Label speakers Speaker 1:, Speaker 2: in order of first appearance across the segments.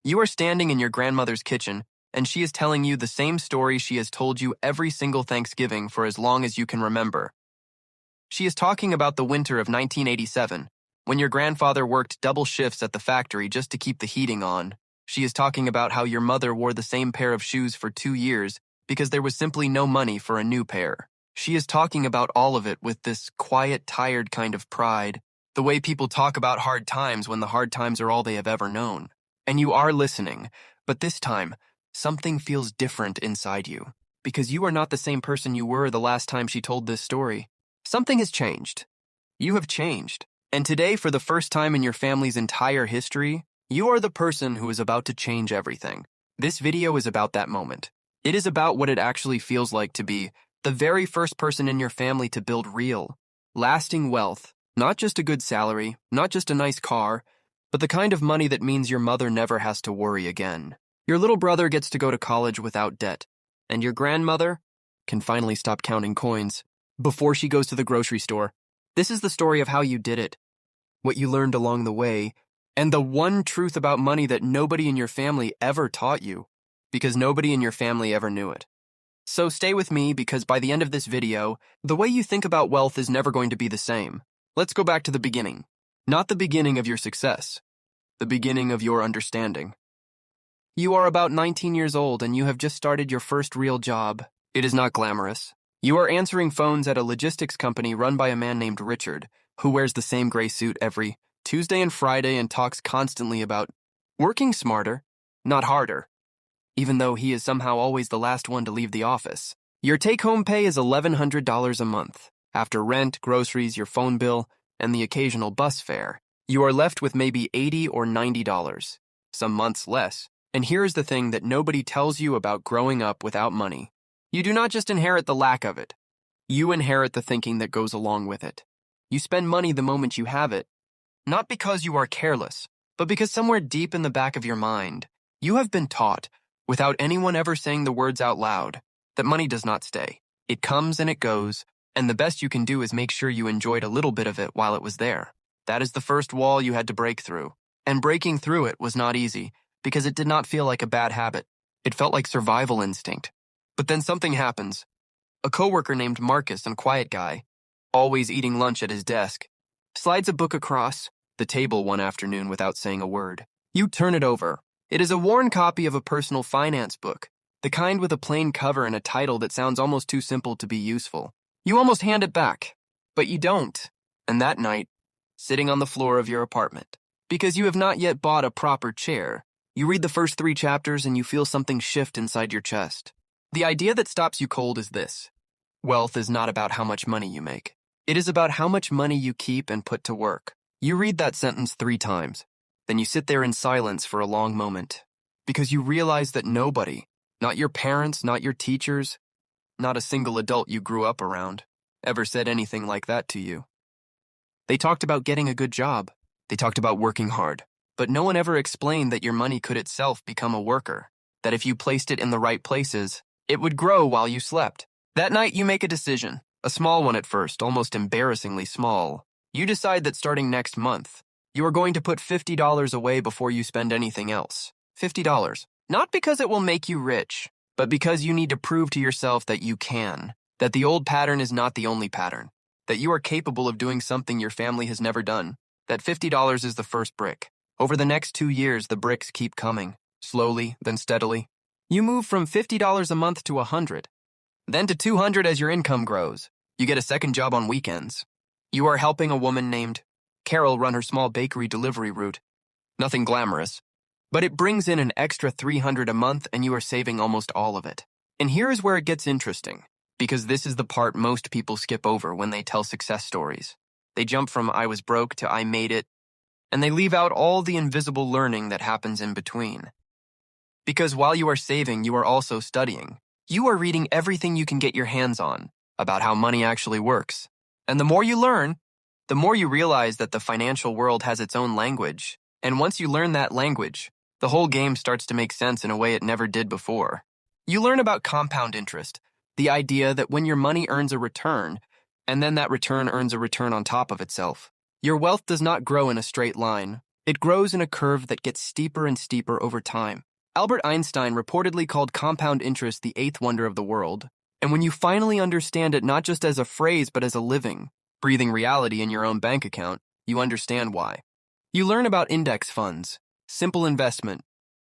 Speaker 1: You are standing in your grandmother's kitchen, and she is telling you the same story she has told you every single Thanksgiving for as long as you can remember. She is talking about the winter of 1987, when your grandfather worked double shifts at the factory just to keep the heating on. She is talking about how your mother wore the same pair of shoes for 2 years because there was simply no money for a new pair. She is talking about all of it with this quiet, tired kind of pride, the way people talk about hard times when the hard times are all they have ever known. And you are listening, but this time, something feels different inside you, because you are not the same person you were the last time she told this story. Something has changed. You have changed. And today, for the first time in your family's entire history, you are the person who is about to change everything. This video is about that moment. It is about what it actually feels like to be the very first person in your family to build real, lasting wealth, not just a good salary, not just a nice car, but the kind of money that means your mother never has to worry again. Your little brother gets to go to college without debt, and your grandmother can finally stop counting coins before she goes to the grocery store. This is the story of how you did it, what you learned along the way, and the one truth about money that nobody in your family ever taught you, because nobody in your family ever knew it. So stay with me, because by the end of this video, the way you think about wealth is never going to be the same. Let's go back to the beginning. Not the beginning of your success, the beginning of your understanding. You are about 19 years old and you have just started your first real job. It is not glamorous. You are answering phones at a logistics company run by a man named Richard, who wears the same gray suit every Tuesday and Friday and talks constantly about working smarter, not harder, even though he is somehow always the last one to leave the office. Your take-home pay is $1,100 a month. After rent, groceries, your phone bill, and the occasional bus fare, you are left with maybe $80 or $90, some months less. And here is the thing that nobody tells you about growing up without money. You do not just inherit the lack of it. You inherit the thinking that goes along with it. You spend money the moment you have it, not because you are careless, but because somewhere deep in the back of your mind, you have been taught, without anyone ever saying the words out loud, that money does not stay. It comes and it goes, and the best you can do is make sure you enjoyed a little bit of it while it was there. That is the first wall you had to break through. And breaking through it was not easy, because it did not feel like a bad habit. It felt like survival instinct. But then something happens. A coworker named Marcus, and quiet guy, always eating lunch at his desk, slides a book across the table one afternoon without saying a word. You turn it over. It is a worn copy of a personal finance book, the kind with a plain cover and a title that sounds almost too simple to be useful. You almost hand it back, but you don't. And that night, sitting on the floor of your apartment, because you have not yet bought a proper chair, you read the first 3 chapters and you feel something shift inside your chest. The idea that stops you cold is this. Wealth is not about how much money you make. It is about how much money you keep and put to work. You read that sentence 3 times. Then you sit there in silence for a long moment, because you realize that nobody, not your parents, not your teachers, not a single adult you grew up around, ever said anything like that to you. They talked about getting a good job. They talked about working hard. But no one ever explained that your money could itself become a worker, that if you placed it in the right places, it would grow while you slept. That night you make a decision, a small one at first, almost embarrassingly small. You decide that starting next month, you are going to put $50 away before you spend anything else. $50. Not because it will make you rich, but because you need to prove to yourself that you can, that the old pattern is not the only pattern, that you are capable of doing something your family has never done, that $50 is the first brick. Over the next 2 years, the bricks keep coming, slowly, then steadily. You move from $50 a month to $100, then to $200 as your income grows. You get a second job on weekends. You are helping a woman named Carol run her small bakery delivery route. Nothing glamorous, but it brings in an extra $300 a month and you are saving almost all of it. And here is where it gets interesting, because this is the part most people skip over when they tell success stories. They jump from I was broke to I made it, and they leave out all the invisible learning that happens in between. Because while you are saving, you are also studying. You are reading everything you can get your hands on about how money actually works. And the more you learn, the more you realize that the financial world has its own language. And once you learn that language, the whole game starts to make sense in a way it never did before. You learn about compound interest, the idea that when your money earns a return, and then that return earns a return on top of itself. Your wealth does not grow in a straight line, It grows in a curve that gets steeper and steeper over time. Albert Einstein reportedly called compound interest the eighth wonder of the world. And when you finally understand it not just as a phrase but as a living, breathing reality in your own bank account, you understand why. You learn about index funds, simple investment,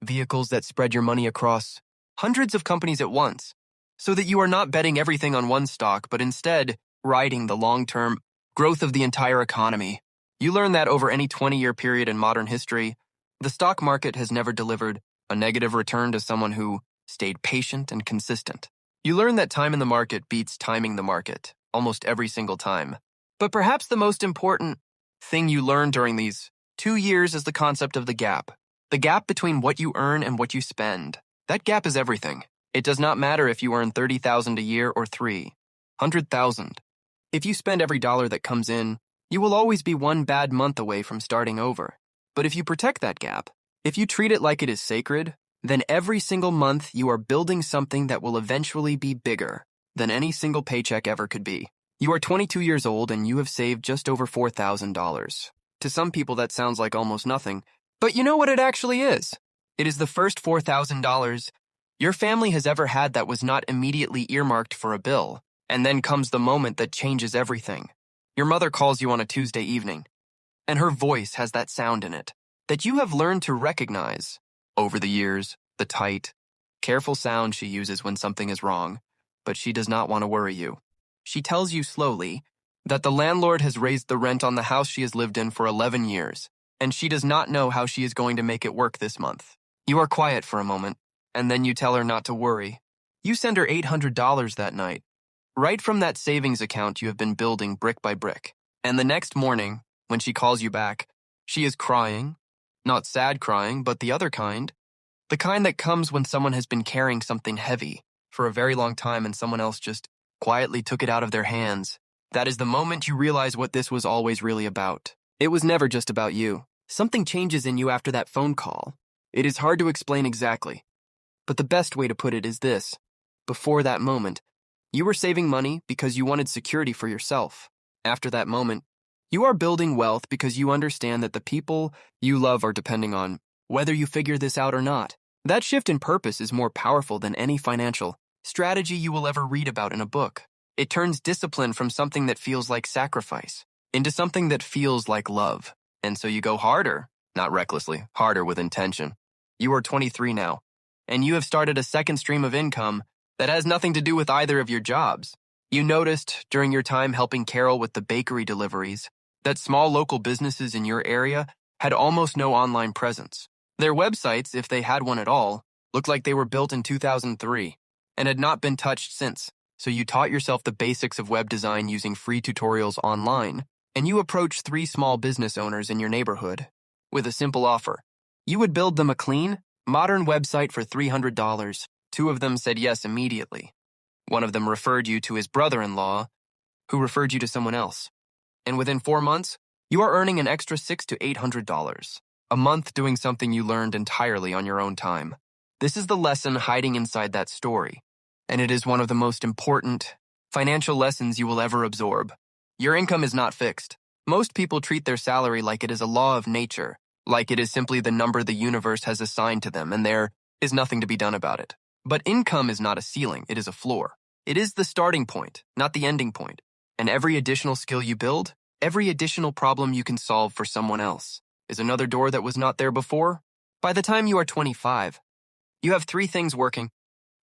Speaker 1: vehicles that spread your money across hundreds of companies at once, so that you are not betting everything on one stock, but instead riding the long-term growth of the entire economy. You learn that over any 20-year period in modern history, the stock market has never delivered a negative return to someone who stayed patient and consistent. You learn that time in the market beats timing the market almost every single time. But perhaps the most important thing you learn during these 2 years is the concept of the gap. The gap between what you earn and what you spend. That gap is everything. It does not matter if you earn $30,000 a year or $300,000. If you spend every dollar that comes in, you will always be one bad month away from starting over. But if you protect that gap, if you treat it like it is sacred, then every single month you are building something that will eventually be bigger than any single paycheck ever could be. You are 22 years old and you have saved just over $4,000. To some people that sounds like almost nothing, but you know what it actually is? It is the first $4,000 your family has ever had that was not immediately earmarked for a bill, and then comes the moment that changes everything. Your mother calls you on a Tuesday evening, and her voice has that sound in it that you have learned to recognize over the years, the tight, careful sound she uses when something is wrong, but she does not want to worry you. She tells you slowly that the landlord has raised the rent on the house she has lived in for 11 years, and she does not know how she is going to make it work this month. You are quiet for a moment, and then you tell her not to worry. You send her $800 that night, right from that savings account you have been building brick by brick. And the next morning, when she calls you back, she is crying. Not sad crying, but the other kind. The kind that comes when someone has been carrying something heavy for a very long time and someone else just quietly took it out of their hands. That is the moment you realize what this was always really about. It was never just about you. Something changes in you after that phone call. It is hard to explain exactly, but the best way to put it is this. Before that moment, you were saving money because you wanted security for yourself. After that moment, you are building wealth because you understand that the people you love are depending on, whether you figure this out or not. That shift in purpose is more powerful than any financial strategy you will ever read about in a book. It turns discipline from something that feels like sacrifice into something that feels like love. And so you go harder, not recklessly, harder with intention. You are 23 now, and you have started a second stream of income that has nothing to do with either of your jobs. You noticed during your time helping Carol with the bakery deliveries that small local businesses in your area had almost no online presence. Their websites, if they had one at all, looked like they were built in 2003 and had not been touched since. So you taught yourself the basics of web design using free tutorials online, and you approached 3 small business owners in your neighborhood with a simple offer. You would build them a clean, modern website for $300. 2 of them said yes immediately. One of them referred you to his brother-in-law, who referred you to someone else. And within 4 months, you are earning an extra $600 to $800 a month doing something you learned entirely on your own time. This is the lesson hiding inside that story, and it is one of the most important financial lessons you will ever absorb. Your income is not fixed. Most people treat their salary like it is a law of nature, like it is simply the number the universe has assigned to them, and there is nothing to be done about it. But income is not a ceiling, it is a floor. It is the starting point, not the ending point. And every additional skill you build, every additional problem you can solve for someone else, is another door that was not there before. By the time you are 25, you have 3 things working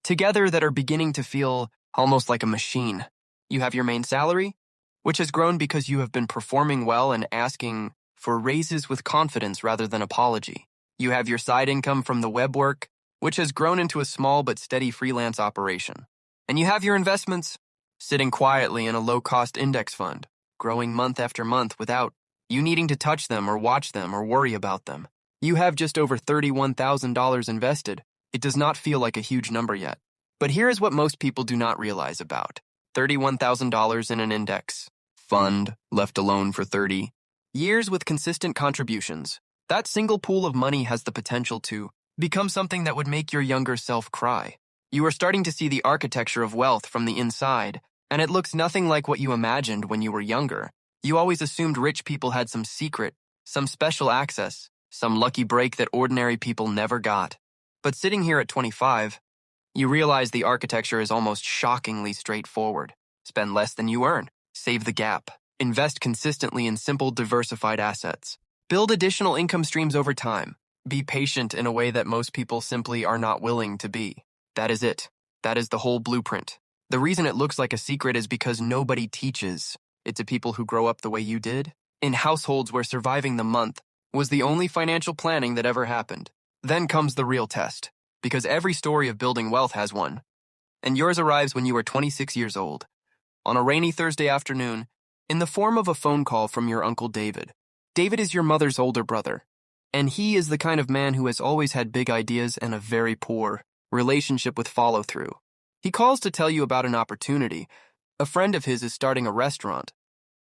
Speaker 1: together that are beginning to feel almost like a machine. You have your main salary, which has grown because you have been performing well and asking for raises with confidence rather than apology. You have your side income from the web work, which has grown into a small but steady freelance operation. And you have your investments, sitting quietly in a low-cost index fund, growing month after month without you needing to touch them or watch them or worry about them. You have just over $31,000 invested. It does not feel like a huge number yet. But here is what most people do not realize about $31,000 in an index fund left alone for 30 years with consistent contributions. That single pool of money has the potential to become something that would make your younger self cry. You are starting to see the architecture of wealth from the inside, and it looks nothing like what you imagined when you were younger. You always assumed rich people had some secret, some special access some lucky break that ordinary people never got. But sitting here at 25, you realize the architecture is almost shockingly straightforward. Spend less than you earn. Save the gap. Invest consistently in simple, diversified assets. Build additional income streams over time. Be patient in a way that most people simply are not willing to be. That is it. That is the whole blueprint. The reason it looks like a secret is because nobody teaches it to people who grow up the way you did, in households where surviving the month was the only financial planning that ever happened. Then comes the real test, because every story of building wealth has one. And yours arrives when you are 26 years old, on a rainy Thursday afternoon, in the form of a phone call from your Uncle David. David is your mother's older brother, and he is the kind of man who has always had big ideas and a very poor relationship with follow-through. He calls to tell you about an opportunity. A friend of his is starting a restaurant.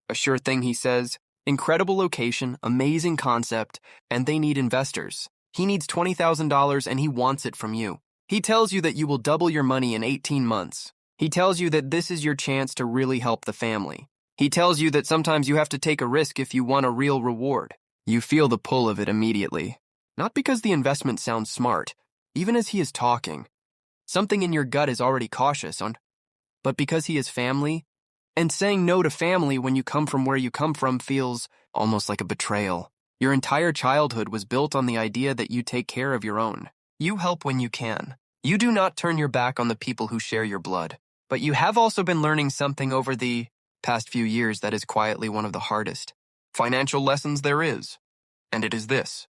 Speaker 1: A sure thing, he says. Incredible location, amazing concept, and they need investors. He needs $20,000 and he wants it from you. He tells you that you will double your money in 18 months. He tells you that this is your chance to really help the family. He tells you that sometimes you have to take a risk if you want a real reward. You feel the pull of it immediately. Not because the investment sounds smart, even as he is talking. Something in your gut is already cautious, but because he is family, and saying no to family when you come from where you come from feels almost like a betrayal. Your entire childhood was built on the idea that you take care of your own. You help when you can. You do not turn your back on the people who share your blood. But you have also been learning something over the past few years that is quietly one of the hardest financial lessons there is. And it is this.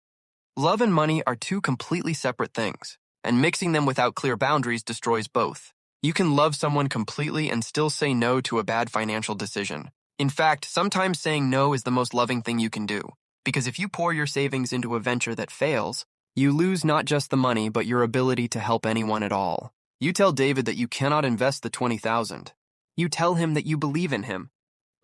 Speaker 1: Love and money are two completely separate things, and mixing them without clear boundaries destroys both. You can love someone completely and still say no to a bad financial decision. In fact, sometimes saying no is the most loving thing you can do, because if you pour your savings into a venture that fails, you lose not just the money but your ability to help anyone at all. You tell David that you cannot invest the $20,000. You tell him that you believe in him,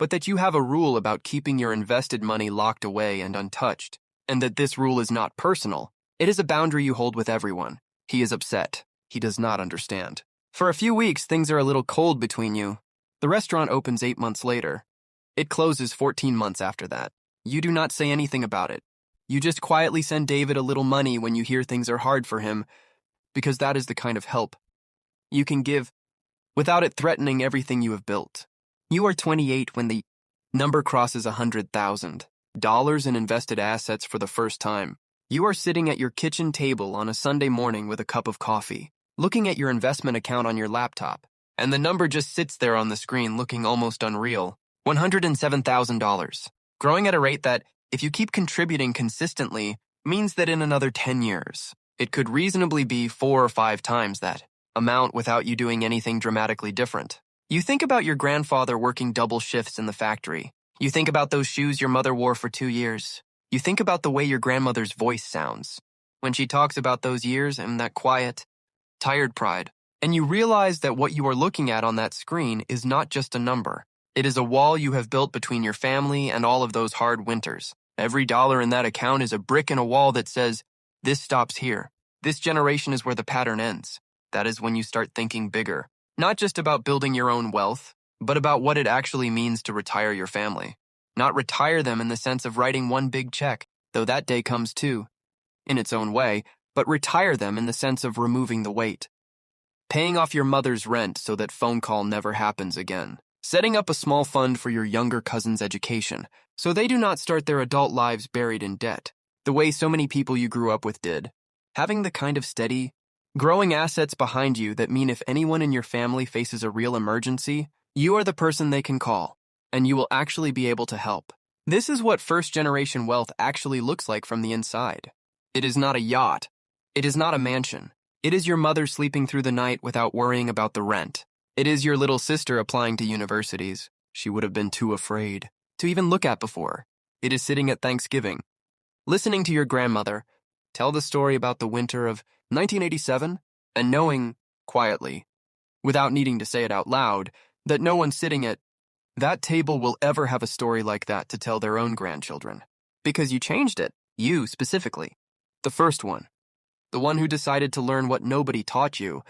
Speaker 1: but that you have a rule about keeping your invested money locked away and untouched, and that this rule is not personal. It is a boundary you hold with everyone. He is upset. He does not understand. For a few weeks, things are a little cold between you. The restaurant opens 8 months later. It closes 14 months after that. You do not say anything about it. You just quietly send David a little money when you hear things are hard for him, because that is the kind of help you can give without it threatening everything you have built. You are 28 when the number crosses $100,000 in invested assets for the first time. You are sitting at your kitchen table on a Sunday morning with a cup of coffee, looking at your investment account on your laptop, and the number just sits there on the screen looking almost unreal. $107,000. Growing at a rate that, if you keep contributing consistently, means that in another 10 years, it could reasonably be 4 or 5 times that amount without you doing anything dramatically different. You think about your grandfather working double shifts in the factory. You think about those shoes your mother wore for 2 years. You think about the way your grandmother's voice sounds when she talks about those years and that quiet, tired pride. And you realize that what you are looking at on that screen is not just a number. It is a wall you have built between your family and all of those hard winters. Every dollar in that account is a brick in a wall that says, this stops here. This generation is where the pattern ends. That is when you start thinking bigger. Not just about building your own wealth, but about what it actually means to retire your family. Not retire them in the sense of writing one big check, though that day comes too, in its own way, but retire them in the sense of removing the weight. Paying off your mother's rent so that phone call never happens again. Setting up a small fund for your younger cousin's education, so they do not start their adult lives buried in debt, the way so many people you grew up with did. Having the kind of steady, growing assets behind you that mean if anyone in your family faces a real emergency, you are the person they can call, and you will actually be able to help. This is what first-generation wealth actually looks like from the inside. It is not a yacht. It is not a mansion. It is your mother sleeping through the night without worrying about the rent. It is your little sister applying to universities she would have been too afraid to even look at before. It is sitting at Thanksgiving, listening to your grandmother tell the story about the winter of 1987, and knowing, quietly, without needing to say it out loud, that no one sitting at that table will ever have a story like that to tell their own grandchildren. Because you changed it, you specifically. The first one. The one who decided to learn what nobody taught you,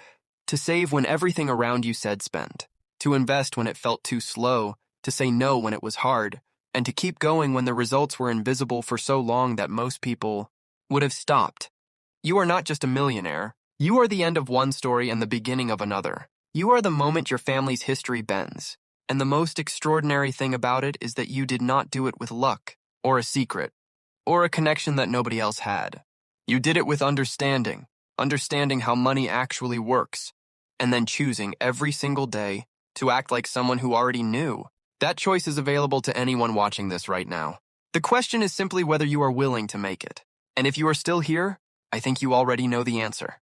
Speaker 1: to save when everything around you said spend, to invest when it felt too slow, to say no when it was hard, and to keep going when the results were invisible for so long that most people would have stopped. You are not just a millionaire. You are the end of one story and the beginning of another. You are the moment your family's history bends. And the most extraordinary thing about it is that you did not do it with luck, or a secret, or a connection that nobody else had. You did it with understanding how money actually works, and then choosing every single day to act like someone who already knew. That choice is available to anyone watching this right now. The question is simply whether you are willing to make it. And if you are still here, I think you already know the answer.